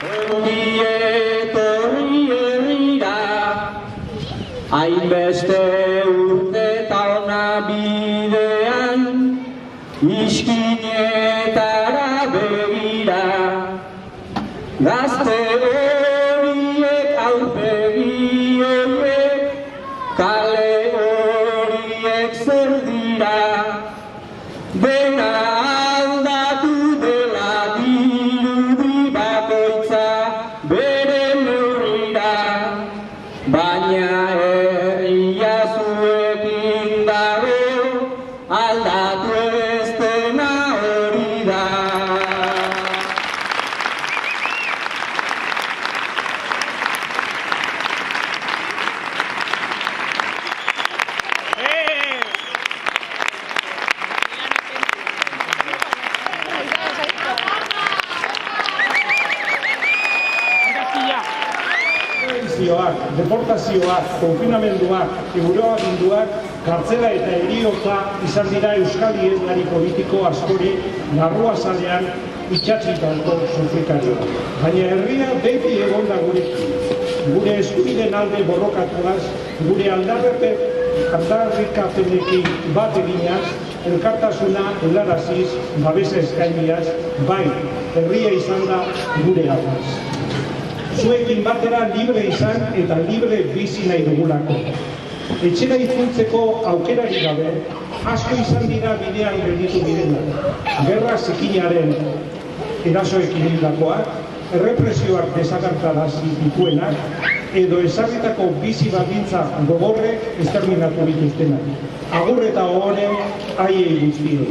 Etorri herrira, hainbeste urte eta ona bidean, iskinetara begira, gazte horiek aurpegi horiek, kale horiek zer dira, dena aldatu dela dirudi bakoitza bere neurrira, baina herria zuekin dago, aldatu ez dena hori da. Deportazioak, konfinamenduak, euroaginduak, kartzela eta heriotza izan dira euskal iheslari politiko askori larruazalean itxatzitako sufrikarioa. Baina herria beti egon da gurekin. Gure eskubideen alde borrokatuaz, gure aldarrikapenekin bat eginaz, elkartasuna helaraziz, babesa eskainiaz, bai, herria izan da gure arnaz. Zuekin batera libre izan eta libre bizi nahi dugulako. Etxera itzultzeko aukerari gabe, asko izan dira bidean gelditu direnak. Gerra zikinaren erasoekin hildakoak, errepresioak desagertarazi dituenak, edo ezarritako bizi baldintza gogorrek esterminatu dituztenak. Agur eta ohoren haiei guztiei.